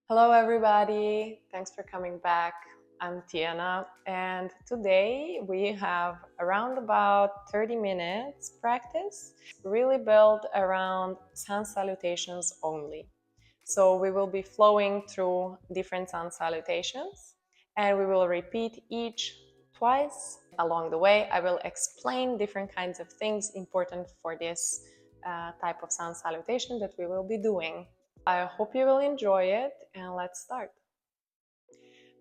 Hello everybody, thanks for coming back. I'm Tiana and today we have around about 30 minutes practice really built around sun salutations only. So we will be flowing through different sun salutations and we will repeat each twice. Along the way I will explain different kinds of things important for this type of sun salutation that we will be doing. I hope you will enjoy it and let's start.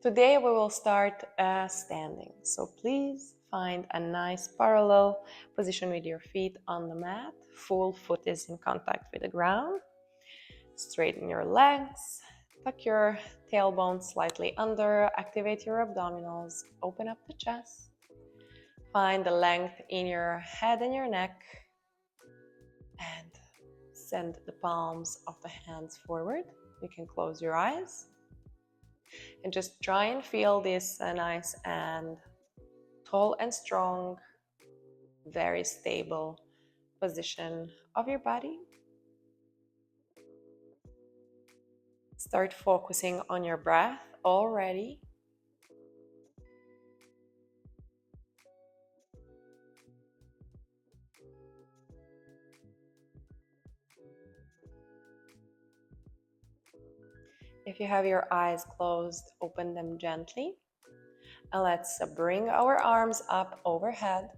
Today we will start standing. So please find a nice parallel position with your feet on the mat. Full foot is in contact with the ground. Straighten your legs. Tuck your tailbone slightly under. Activate your abdominals. Open up the chest. Find the length in your head and your neck. And send the palms of the hands forward. You can close your eyes and just try and feel this nice and tall and strong, very stable position of your body. Start focusing on your breath already. If you have your eyes closed, open them gently. And let's bring our arms up overhead,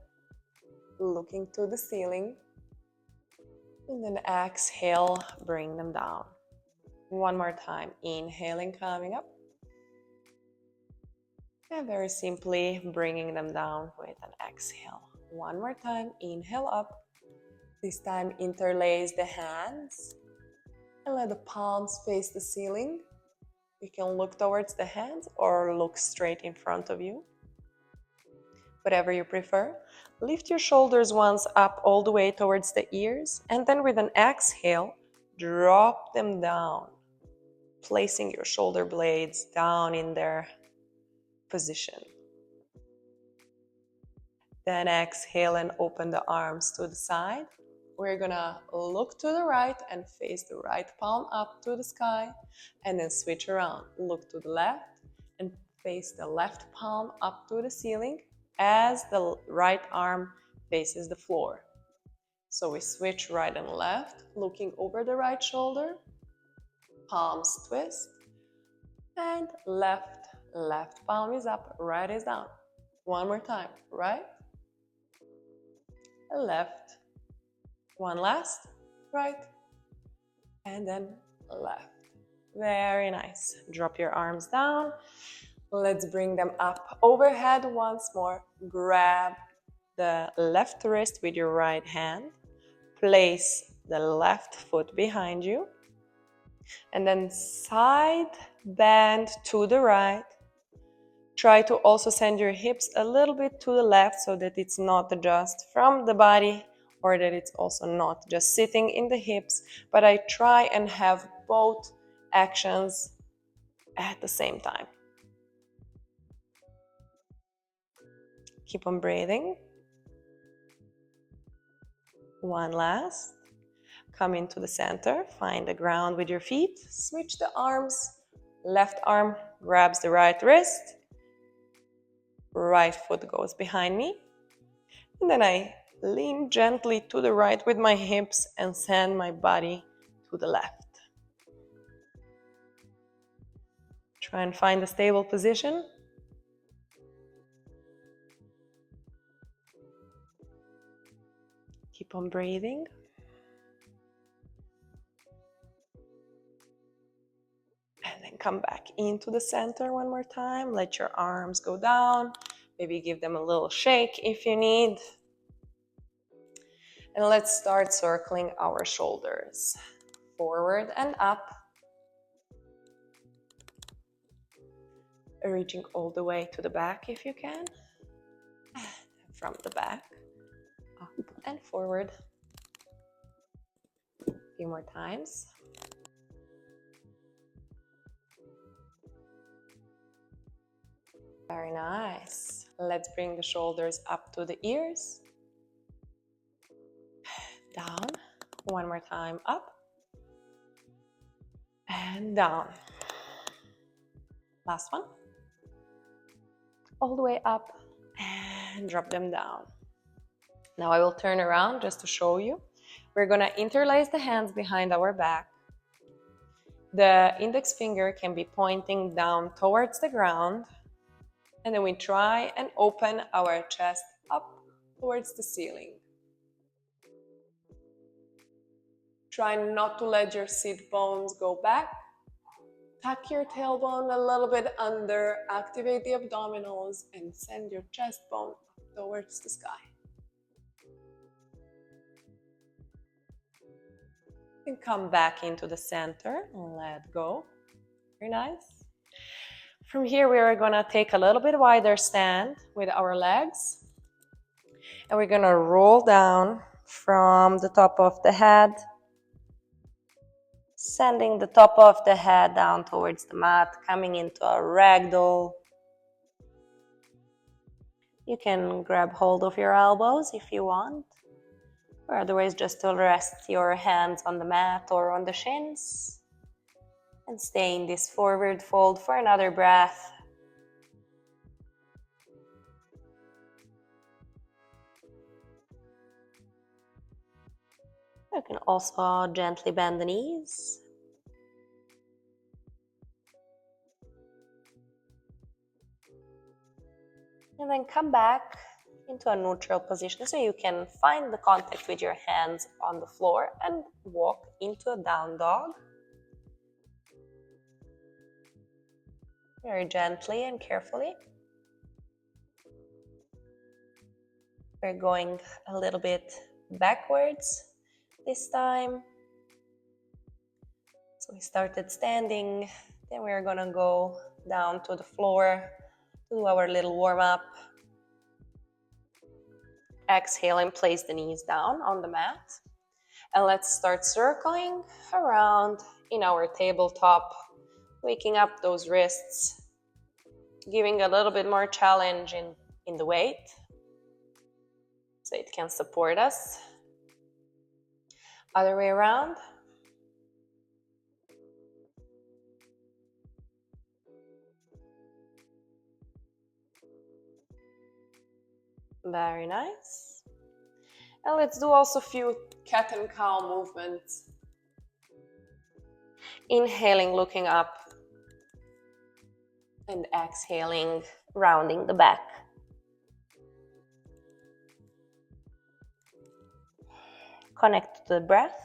looking to the ceiling. And then exhale, bring them down. One more time, inhaling, coming up. And very simply bringing them down with an exhale. One more time, inhale up. This time interlace the hands and let the palms face the ceiling. You can look towards the hands or look straight in front of you. Whatever you prefer. Lift your shoulders once up all the way towards the ears, and then with an exhale, drop them down, placing your shoulder blades down in their position. Then exhale and open the arms to the side. We're gonna look to the right and face the right palm up to the sky, and then switch around. Look to the left and face the left palm up to the ceiling as the right arm faces the floor. So we switch right and left, looking over the right shoulder, palms twist, and left palm is up, right is down. One more time, right, left. One last, right, and then left. Very nice. Drop your arms down. Let's bring them up overhead once more. Grab the left wrist with your right hand. Place the left foot behind you. And then side bend to the right. Try to also send your hips a little bit to the left so that it's not just from the body, or that it's also not just sitting in the hips, but I try and have both actions at the same time. Keep on breathing. One last. Come into the center, find the ground with your feet, switch the arms. Left arm grabs the right wrist, right foot goes behind me, and then I lean gently to the right with my hips and send my body to the left. Try and find a stable position. Keep on breathing. And then come back into the center one more time. Let your arms go down. Maybe give them a little shake if you need. And let's start circling our shoulders forward and up. Reaching all the way to the back if you can. From the back, up and forward. A few more times. Very nice. Let's bring the shoulders up to the ears. Down. One more time, up and down. Last one. All the way up and drop them down. Now I will turn around just to show you. We're gonna interlace the hands behind our back. The index finger can be pointing down towards the ground. And then we try and open our chest up towards the ceiling. Try not to let your sit bones go back. Tuck your tailbone a little bit under, activate the abdominals, and send your chest bone up towards the sky. And come back into the center and let go. Very nice. From here, we are gonna take a little bit wider stand with our legs. And we're gonna roll down from the top of the head, sending the top of the head down towards the mat, coming into a ragdoll. You can grab hold of your elbows if you want, or otherwise just to rest your hands on the mat or on the shins. And stay in this forward fold for another breath. You can also gently bend the knees. And then come back into a neutral position so you can find the contact with your hands on the floor and walk into a down dog. Very gently and carefully. We're going a little bit backwards this time. So we started standing, then we're gonna go down to the floor to do our little warm-up. Exhale and place the knees down on the mat. And let's start circling around in our tabletop, waking up those wrists, giving a little bit more challenge in the weight so it can support us. Other way around. Very nice. And let's do also a few cat and cow movements. Inhaling, looking up. And exhaling, rounding the back. Connect to the breath.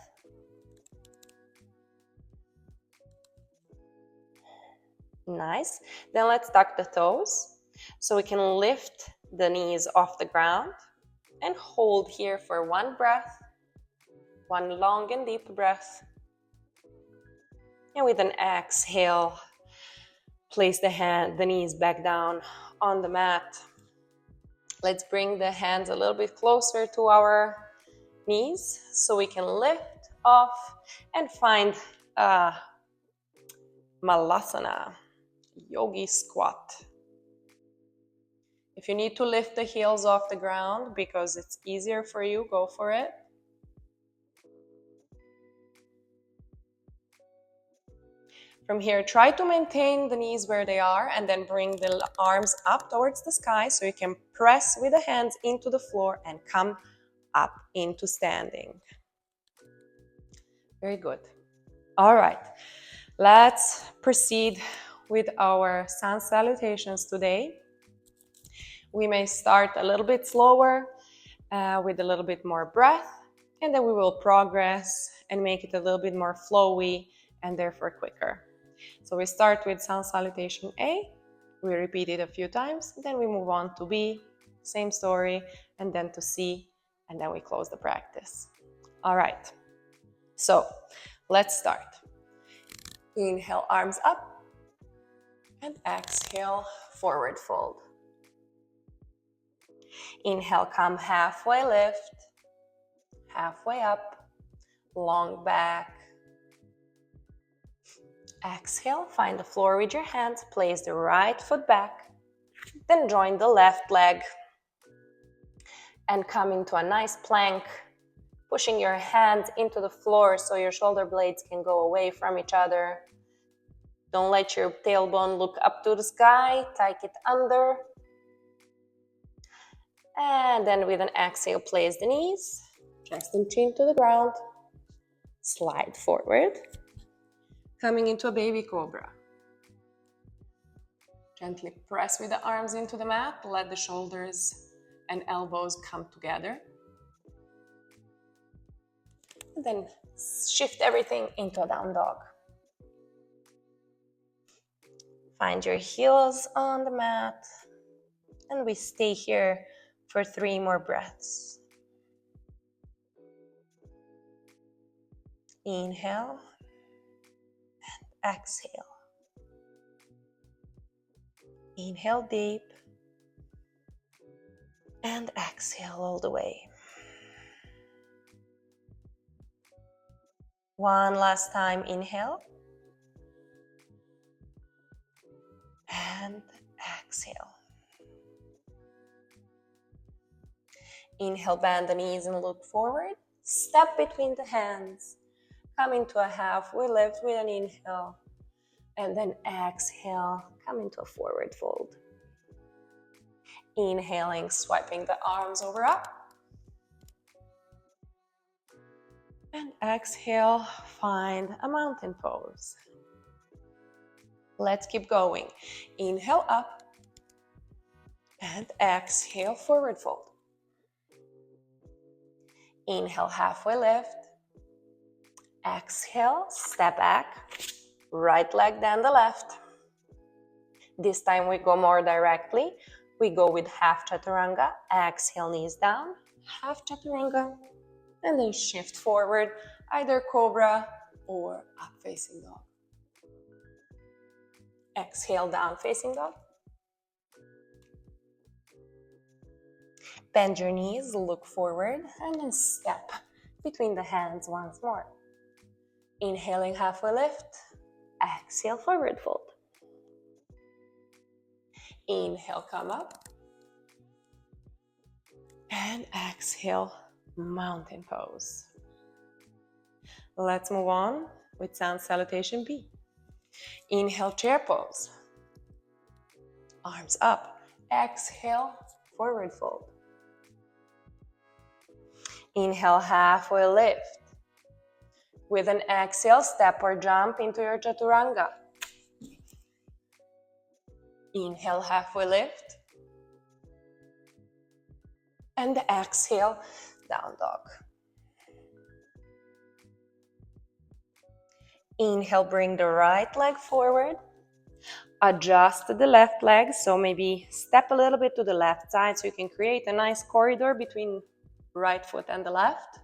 Nice. Then let's tuck the toes so we can lift the knees off the ground and hold here for one breath, one long and deep breath. And with an exhale, place the knees back down on the mat. Let's bring the hands a little bit closer to our knees so we can lift off and find Malasana, yogi squat. If you need to lift the heels off the ground because it's easier for you, go for it. From here, try to maintain the knees where they are and then bring the arms up towards the sky so you can press with the hands into the floor and come up into standing. Very good. All right, let's proceed with our sun salutations today. We may start a little bit slower with a little bit more breath, and then we will progress and make it a little bit more flowy and therefore quicker. So we start with Sun Salutation A, we repeat it a few times, then we move on to B, same story, and then to C, and then we close the practice. All right, so let's start. Inhale, arms up, and exhale, forward fold. Inhale, come halfway lift, halfway up, long back. Exhale, find the floor with your hands, place the right foot back, then join the left leg and come into a nice plank, pushing your hands into the floor so your shoulder blades can go away from each other. Don't let your tailbone look up to the sky. Tuck it under. And then with an exhale, place the knees. Chest and chin to the ground. Slide forward. Coming into a baby cobra. Gently press with the arms into the mat. Let the shoulders and elbows come together. And then shift everything into a down dog. Find your heels on the mat. And we stay here for 3 more breaths. Inhale and exhale. Inhale deep and exhale all the way. One last time, inhale and exhale. Inhale, bend the knees and look forward. Step between the hands. Come into a halfway lift with an inhale. And then exhale, come into a forward fold. Inhaling, swiping the arms over up. And exhale, find a mountain pose. Let's keep going. Inhale up. And exhale, forward fold. Inhale, halfway lift. Exhale, step back. Right leg, then the left. This time we go more directly. We go with half chaturanga. Exhale, knees down. Half chaturanga. And then shift forward, either cobra or up facing dog. Exhale, down facing dog. Bend your knees, look forward, and then step between the hands once more. Inhaling, halfway lift. Exhale, forward fold. Inhale, come up. And exhale, mountain pose. Let's move on with Sun Salutation B. Inhale, chair pose. Arms up. Exhale, forward fold. Inhale, halfway lift. With an exhale, step or jump into your Chaturanga. Inhale, halfway lift. And exhale, down dog. Inhale, bring the right leg forward. Adjust the left leg, so maybe step a little bit to the left side so you can create a nice corridor between right foot and the left.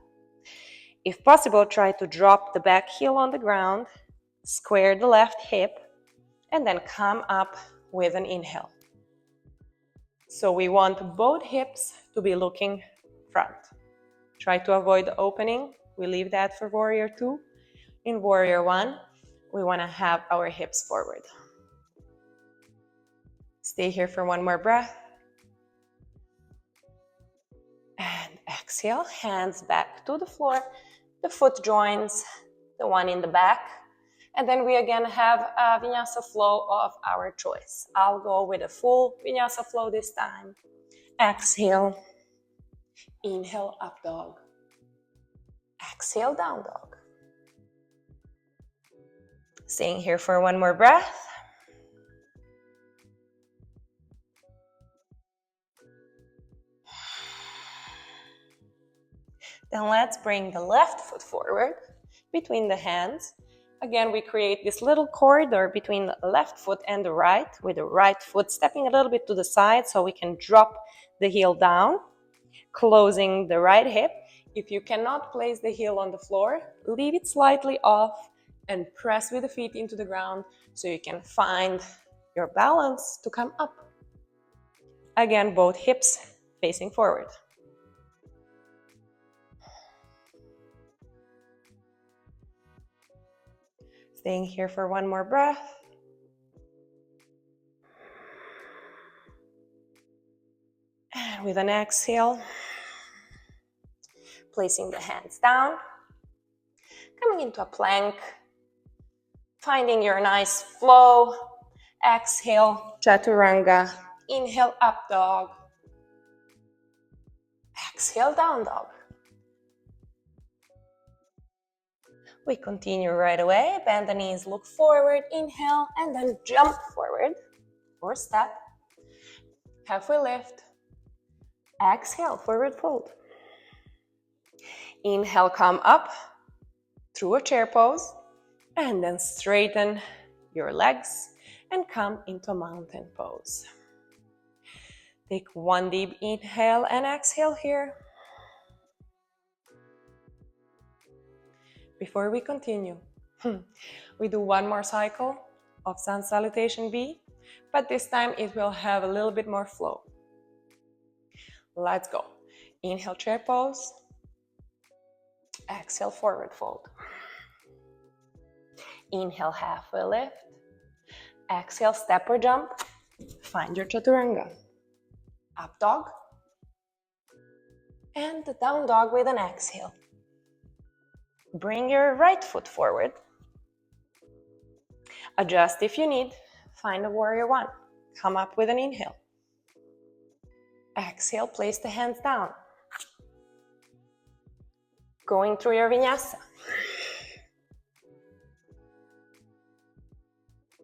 If possible, try to drop the back heel on the ground, square the left hip, and then come up with an inhale. So we want both hips to be looking front. Try to avoid the opening. We leave that for warrior 2. In warrior 1, we want to have our hips forward. Stay here for 1 more breath. And exhale, hands back to the floor. The foot joins the one in the back. And then we again have a Vinyasa Flow of our choice. I'll go with a full Vinyasa Flow this time. Exhale. Inhale, up dog. Exhale, down dog. Staying here for 1 more breath. Then let's bring the left foot forward between the hands. Again, we create this little corridor between the left foot and the right, with the right foot stepping a little bit to the side so we can drop the heel down, closing the right hip. If you cannot place the heel on the floor, leave it slightly off and press with the feet into the ground so you can find your balance to come up. Again, both hips facing forward. Staying here for 1 more breath. And with an exhale, placing the hands down, coming into a plank. Finding your nice flow. Exhale, Chaturanga. Inhale, up dog. Exhale, down dog. We continue right away. Bend the knees, look forward, inhale, and then jump forward or step. Halfway lift. Exhale, forward fold. Inhale, come up through a chair pose, and then straighten your legs and come into mountain pose. Take one deep inhale and exhale here. Before we continue, we do one more cycle of Sun Salutation B, but this time it will have a little bit more flow. Let's go. Inhale, chair pose. Exhale, forward fold. Inhale, halfway lift. Exhale, step or jump. Find your Chaturanga. Up dog. And the down dog with an exhale. Bring your right foot forward. Adjust if you need. Find a warrior one. Come up with an inhale. Exhale, place the hands down. Going through your vinyasa.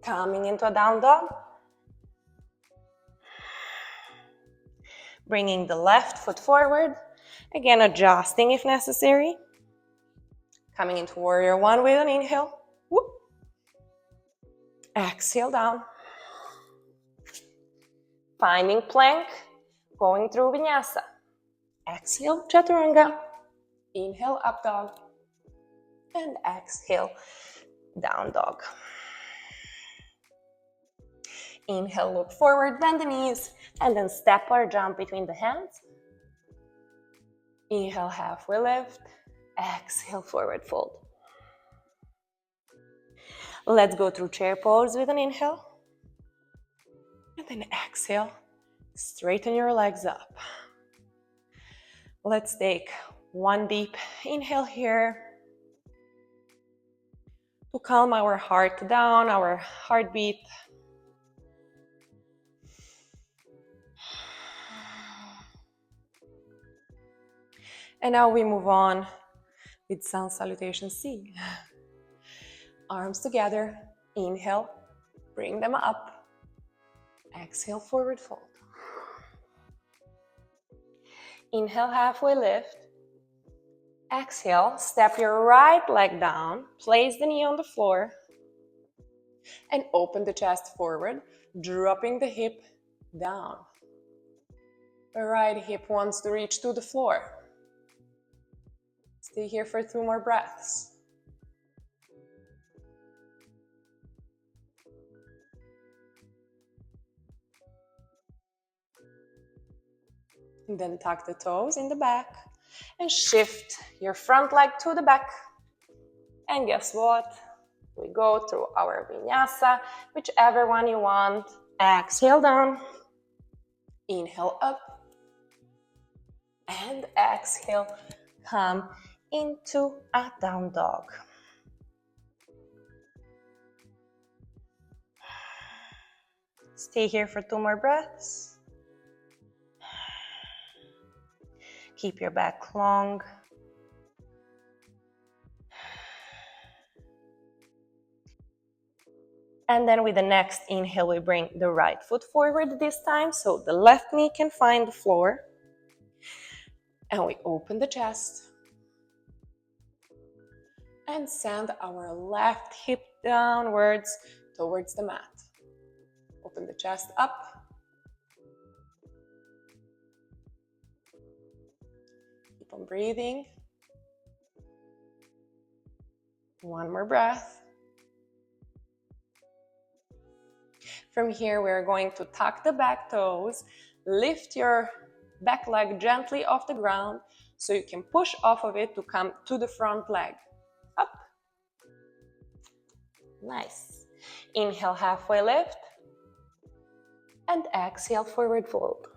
Coming into a down dog. Bringing the left foot forward. Again, adjusting if necessary. Coming into warrior one with an inhale. Whoop. Exhale down. Finding plank. Going through vinyasa. Exhale, Chaturanga. Inhale, up dog. And exhale, down dog. Inhale, look forward, bend the knees, and then step or jump between the hands. Inhale, halfway lift. Exhale, forward fold. Let's go through chair pose with an inhale. And then exhale, straighten your legs up. Let's take one deep inhale here to calm our heart down, our heartbeat. And now we move on with Sun Salutation C. Arms together, inhale, bring them up. Exhale, forward fold. Inhale, halfway lift. Exhale, step your right leg down, place the knee on the floor, and open the chest forward, dropping the hip down. The right hip wants to reach to the floor. Stay here for 2 more breaths. And then tuck the toes in the back and shift your front leg to the back. And guess what? We go through our vinyasa, whichever one you want. Exhale down. Inhale up. And exhale, come into a down dog. Stay here for 2 more breaths. Keep your back long. And then with the next inhale, we bring the right foot forward this time, so the left knee can find the floor. And we open the chest. And send our left hip downwards towards the mat. Open the chest up. Keep on breathing. 1 more breath. From here, we're going to tuck the back toes, lift your back leg gently off the ground so you can push off of it to come to the front leg. Up. Nice. Inhale, halfway lift. And exhale, forward fold.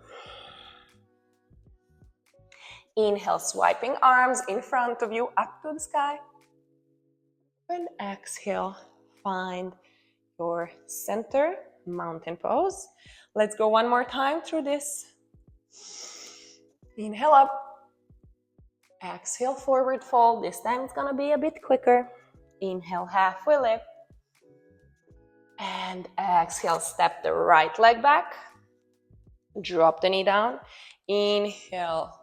Inhale, swiping arms in front of you up to the sky. And exhale, find your center, mountain pose. Let's go one more time through this. Inhale up. Exhale, forward fold. This time it's gonna be a bit quicker. Inhale, halfway lift. And exhale, step the right leg back. Drop the knee down. Inhale,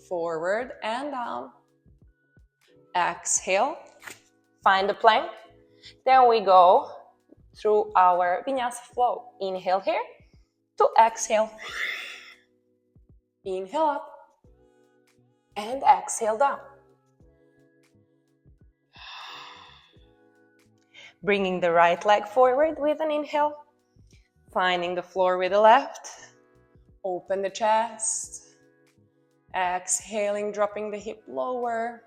forward and down. Exhale, find the plank. Then we go through our Vinyasa Flow. Inhale here to exhale. Inhale up and exhale down. Bringing the right leg forward with an inhale. Finding the floor with the left. Open the chest. Exhaling, dropping the hip lower.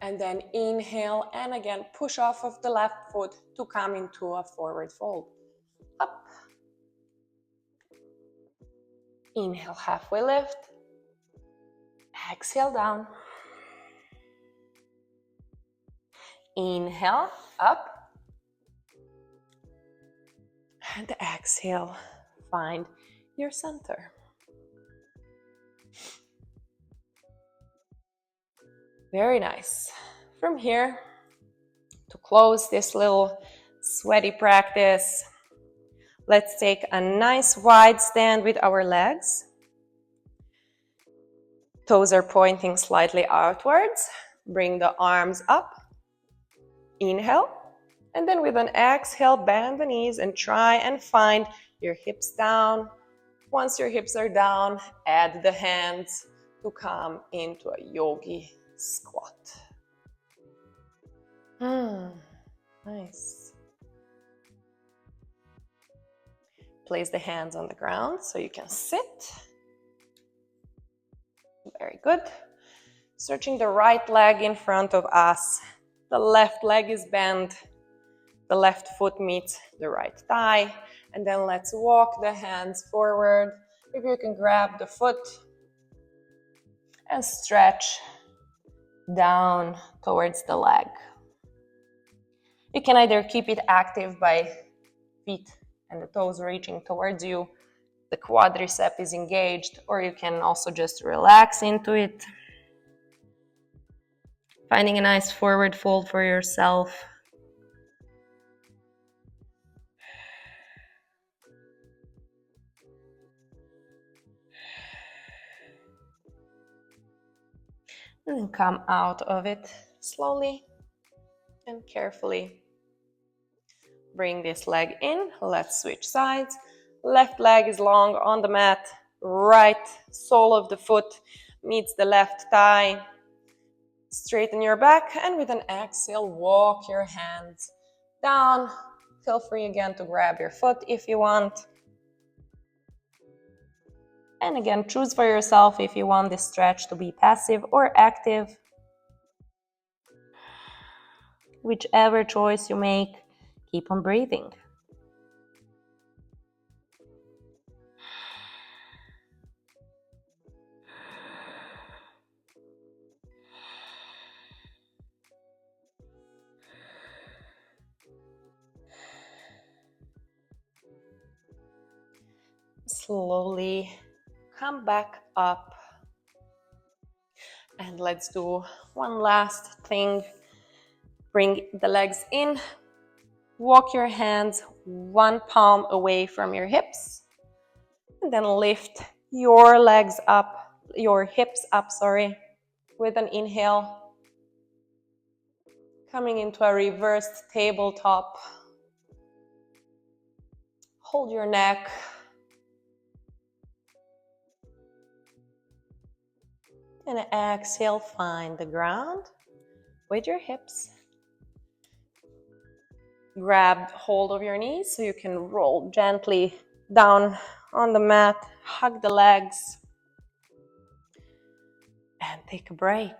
And then inhale and again push off of the left foot to come into a forward fold. Up. Inhale, halfway lift. Exhale down. Inhale, up. And exhale, find your center. Very nice. From here, to close this little sweaty practice, let's take a nice wide stand with our legs. Toes are pointing slightly outwards. Bring the arms up. Inhale. And then with an exhale, bend the knees and try and find your hips down. Once your hips are down, add the hands to come into a yogi squat. Nice. Place the hands on the ground so you can sit. Very good. Stretching the right leg in front of us. The left leg is bent. The left foot meets the right thigh. And then let's walk the hands forward. Maybe you can grab the foot and stretch down towards the leg. You can either keep it active by feet and the toes reaching towards you. The quadricep is engaged, or you can also just relax into it. Finding a nice forward fold for yourself. And then come out of it slowly and carefully. Bring this leg in. Let's switch sides. Left leg is long on the mat. Right sole of the foot meets the left thigh. Straighten your back, and with an exhale, walk your hands down. Feel free again to grab your foot if you want. And again, choose for yourself if you want this stretch to be passive or active. Whichever choice you make, keep on breathing. Slowly come back up. And let's do one last thing. Bring the legs in. Walk your hands one palm away from your hips. And then lift your legs up, your hips up, with an inhale. Coming into a reversed tabletop. Hold your neck. And exhale, find the ground with your hips. Grab hold of your knees so you can roll gently down on the mat. Hug the legs. And take a break.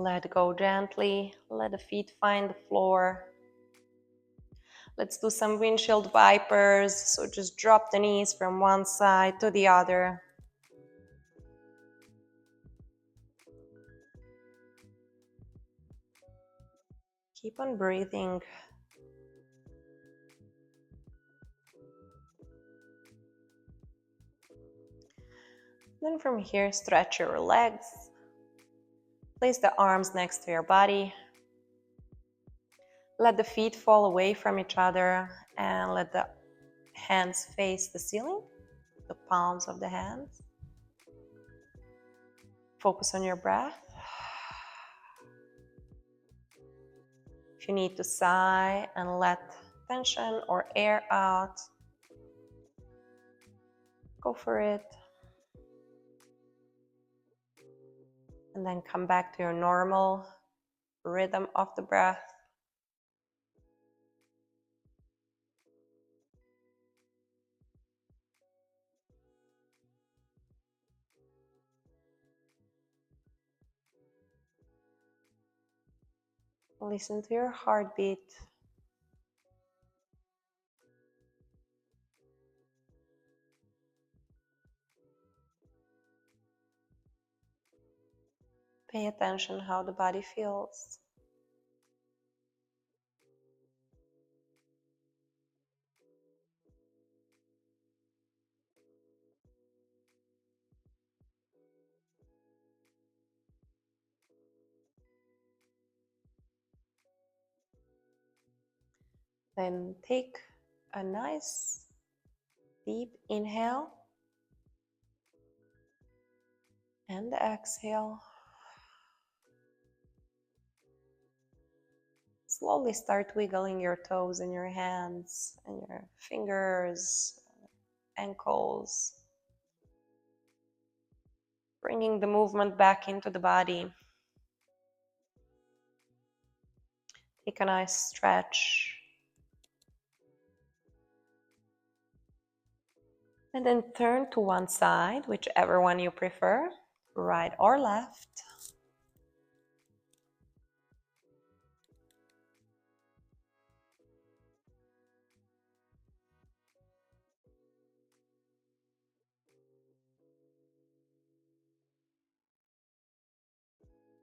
Let go gently. Let the feet find the floor. Let's do some windshield wipers. So just drop the knees from one side to the other. Keep on breathing. Then from here, stretch your legs. Place the arms next to your body. Let the feet fall away from each other and let the hands face the ceiling, the palms of the hands. Focus on your breath. If you need to sigh and let tension or air out, go for it. And then come back to your normal rhythm of the breath. Listen to your heartbeat. Pay attention how the body feels. Then take a nice deep inhale and exhale. Slowly start wiggling your toes and your hands and your fingers, ankles, bringing the movement back into the body. Take a nice stretch. And then turn to one side, whichever one you prefer, right or left.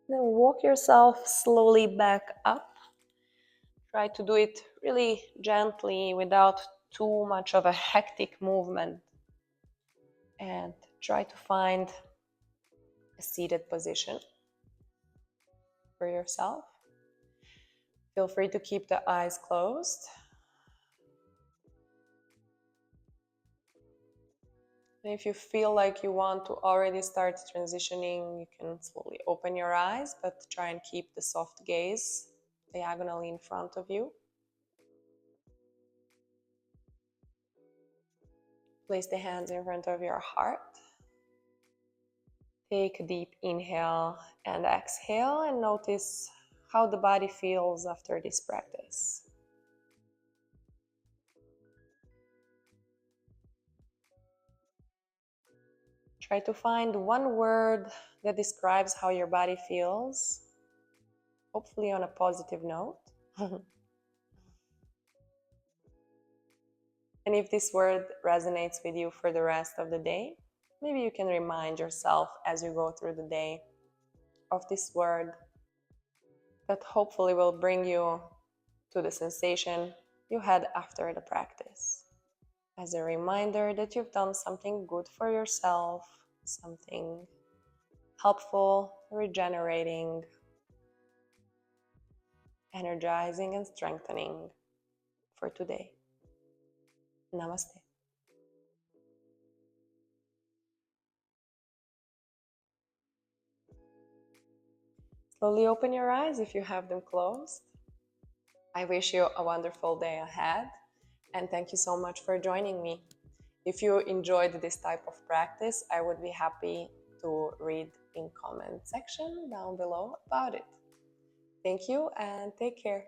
Then walk yourself slowly back up. Try to do it really gently without too much of a hectic movement. And try to find a seated position for yourself. Feel free to keep the eyes closed. And if you feel like you want to already start transitioning, you can slowly open your eyes, but try and keep the soft gaze diagonally in front of you. Place the hands in front of your heart. Take a deep inhale and exhale and notice how the body feels after this practice. Try to find one word that describes how your body feels, hopefully on a positive note. And if this word resonates with you for the rest of the day, maybe you can remind yourself as you go through the day of this word that hopefully will bring you to the sensation you had after the practice. As a reminder that you've done something good for yourself, something helpful, regenerating, energizing, and strengthening for today. Namaste. Slowly open your eyes if you have them closed. I wish you a wonderful day ahead, and thank you so much for joining me. If you enjoyed this type of practice, I would be happy to read in comment section down below about it. Thank you and take care.